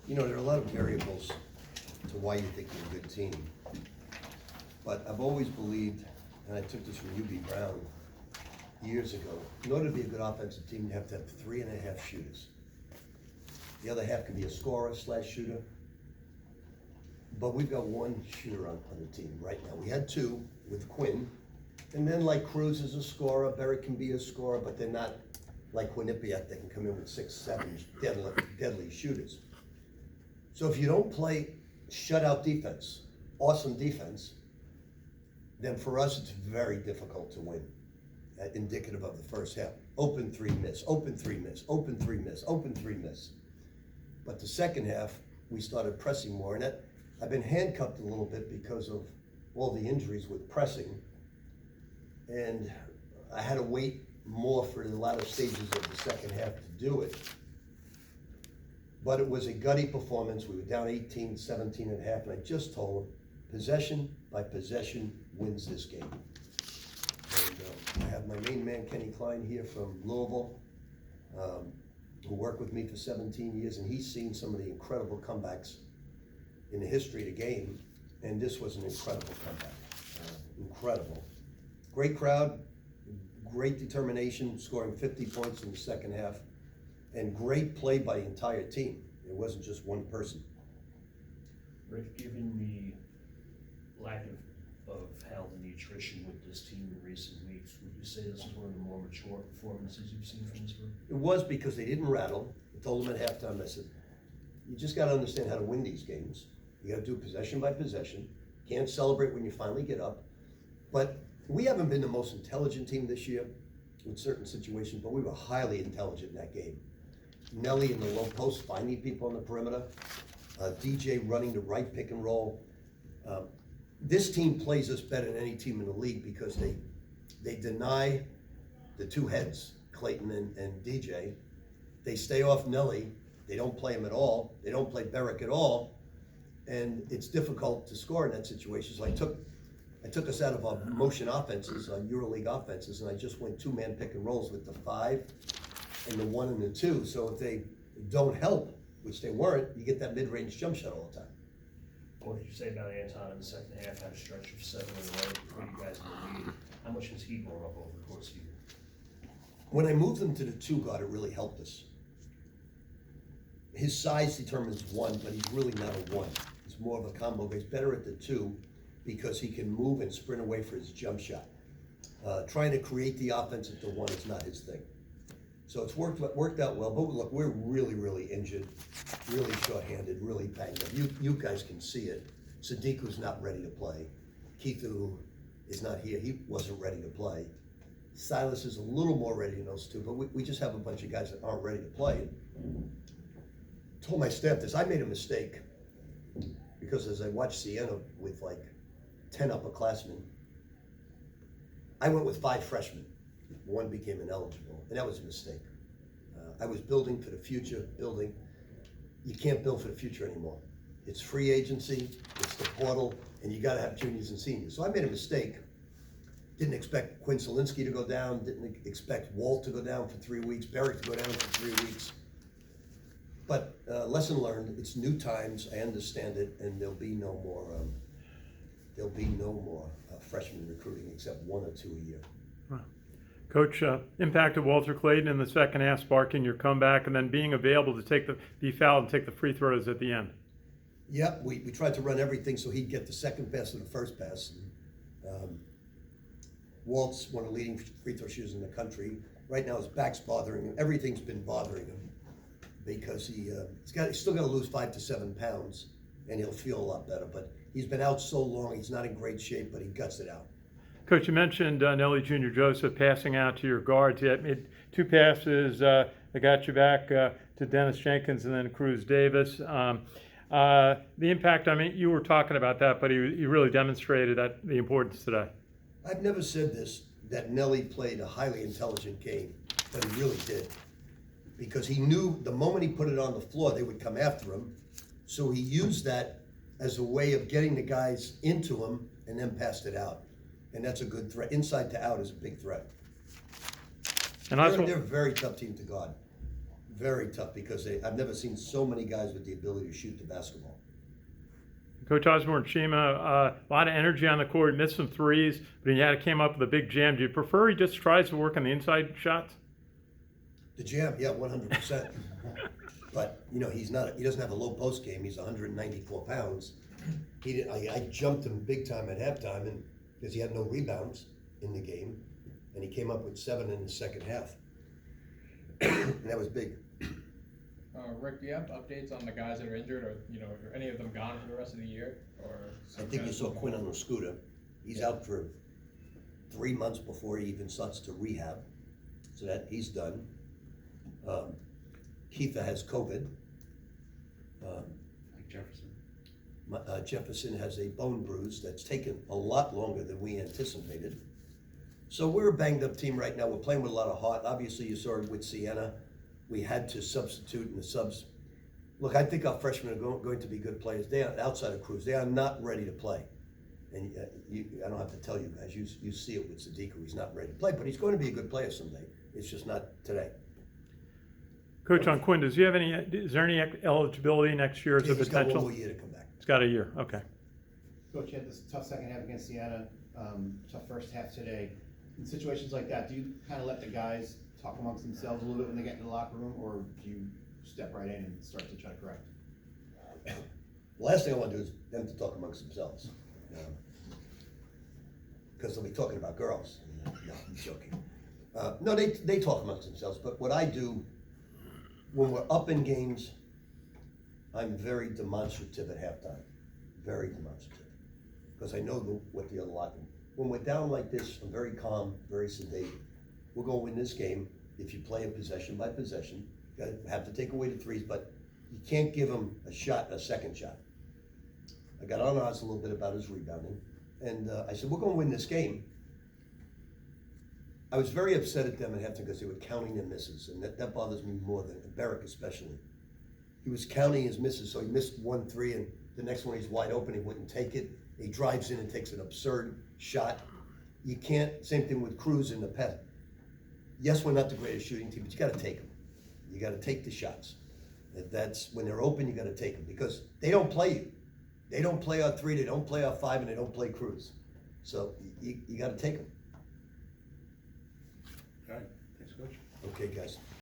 You know, there are a lot of variables to why you think you're a good team. But I've always believed, and I took this from UB Brown years ago, in order to be a good offensive team, you have to have 3.5 shooters. The other half can be a scorer / shooter. But we've got one shooter on the team right now. We had two with Quinn. And then like Cruz is a scorer, Barrett can be a scorer, but they're not like Quinnipiac. They can come in with 6, 7 deadly shooters. So if you don't play shutout defense, awesome defense, then for us it's very difficult to win, indicative of the first half. Open 3, miss, open 3, miss, open 3, miss, open 3, miss. But the second half, we started pressing more, and I've been handcuffed a little bit because of all the injuries with pressing, and I had to wait more for the latter stages of the second half to do it. But it was a gutty performance. We were down 18, 17 and a half, and I just told them, possession by possession wins this game. And I have my main man, Kenny Klein, here from Louisville, who worked with me for 17 years, and he's seen some of the incredible comebacks in the history of the game, and this was an incredible comeback. Incredible. Great crowd, great determination, scoring 50 points in the second half, and great play by the entire team. It wasn't just one person. Rick, given the lack of health and nutrition with this team in recent weeks, would you say this is one of the more mature performances you've seen from this group? It was, because they didn't rattle. I told them at halftime, I said, you just got to understand how to win these games. You got to do possession by possession. Can't celebrate when you finally get up. But we haven't been the most intelligent team this year with certain situations, but we were highly intelligent in that game. Nelly in the low post, finding people on the perimeter. DJ running the right pick and roll. This team plays us better than any team in the league because they deny the two heads, Clayton and DJ. They stay off Nelly. They don't play him at all. They don't play Barrett at all. And it's difficult to score in that situation. So I took us out of our motion offenses, our EuroLeague offenses, and I just went 2-man pick and rolls with the 5 and the 1 and the 2. So if they don't help, which they weren't, you get that mid-range jump shot all the time. What did you say about Anton in the second half? Had a stretch of 7 in a row before you guys in the lead. How much was he going up over the course of the year? When I moved him to the 2 guard, it really helped us. His size determines 1, but he's really not a 1. He's more of a combo. He's better at the 2 because he can move and sprint away for his jump shot. Trying to create the offense at the 1 is not his thing. So it's worked out well, but look, we're really, really injured, really short-handed, really banged up. You guys can see it. Sadiqu's not ready to play. Keith, who is not here, he wasn't ready to play. Silas is a little more ready than those two, but we just have a bunch of guys that aren't ready to play. Told my staff this, I made a mistake because as I watched Siena with like 10 upperclassmen, I went with 5 freshmen. 1 became ineligible, and that was a mistake. I was building for the future, You can't build for the future anymore. It's free agency, it's the portal, and you gotta have juniors and seniors. So I made a mistake. Didn't expect Quinn Zielinski to go down, didn't expect Walt to go down for 3 weeks, Barrett to go down for 3 weeks. But lesson learned, it's new times, I understand it, and there'll be no more freshman recruiting except 1 or 2 a year. Wow. Coach, impact of Walter Clayton in the second half, sparking your comeback, and then being available to be fouled and take the free throws at the end. Yep, we tried to run everything so he'd get the second pass and the first pass. Walt's one of the leading free throw shooters in the country. Right now his back's bothering him. Everything's been bothering him because he's still got to lose 5 to 7 pounds, and he'll feel a lot better. But he's been out so long, he's not in great shape, but he guts it out. Coach, you mentioned NELLY Jr Joseph passing out to your guards. You made 2 passes that got you back to Daniss Jenkins and then Cruz Davis. The impact, I mean, you were talking about that, but he really demonstrated the importance today. I've never said this, that Nelly played a highly intelligent game, but he really did. Because he knew the moment he put it on the floor, they would come after him. So he used that as a way of getting the guys into him and then passed it out. And that's a good threat. Inside to out is a big threat. And they're a very tough team to guard. Very tough, because I've never seen so many guys with the ability to shoot the basketball. Coach Osborne, Shima, a lot of energy on the court, missed some threes, but he came up with a big jam. Do you prefer he just tries to work on the inside shots? The jam, yeah, 100%. But, you know, he doesn't have a low post game. He's 194 pounds. I jumped him big time at halftime, and because he had no rebounds in the game, and he came up with 7 in the second half. And that was big. Rick, do you have updates on the guys that are injured, or are any of them gone for the rest of the year? Or I think you saw Quinn on the scooter. He's out for 3 months before he even starts to rehab, so that he's done. Keitha has COVID. Like Jefferson. Jefferson has a bone bruise that's taken a lot longer than we anticipated. So we're a banged up team right now. We're playing with a lot of heart. Obviously, you saw it with Siena. We had to substitute in the subs. Look, I think our freshmen are going to be good players. They are outside of Cruz. They are not ready to play. And I don't have to tell you guys. You see it with Sadiku. He's not ready to play, but he's going to be a good player someday. It's just not today. Coach, on Quinn, is there any eligibility next year as a He's got potential? one more year to come back. He's got a year, okay. Coach, you had this tough second half against Iona, tough first half today. In situations like that, do you kind of let the guys talk amongst themselves a little bit when they get in the locker room, or do you step right in and start to try to correct? The last thing I want to do is them to talk amongst themselves. Because they'll be talking about girls. No, I'm joking. No, they talk amongst themselves, but what I do, when we're up in games, I'm very demonstrative at halftime. Very demonstrative. Because I know what the other locker room. When we're down like this, I'm very calm, very sedate. We're going to win this game if you play it possession by possession. You have to take away the threes, but you can't give him a second shot. I got on Oz a little bit about his rebounding, and I said, we're going to win this game. I was very upset at them at halftime because they were counting their misses, and that bothers me more than Barrick especially. He was counting his misses, so he missed 1 3, and the next one he's wide open, he wouldn't take it. He drives in and takes an absurd shot. You can't, same thing with Cruz in the pet. Yes, we're not the greatest shooting team, but you gotta take them. You gotta take the shots. That's, when they're open, you gotta take them, because they don't play you. They don't play our 3, they don't play our 5, and they don't play Cruz. So you gotta take them. All right, thanks, Coach. Okay, guys.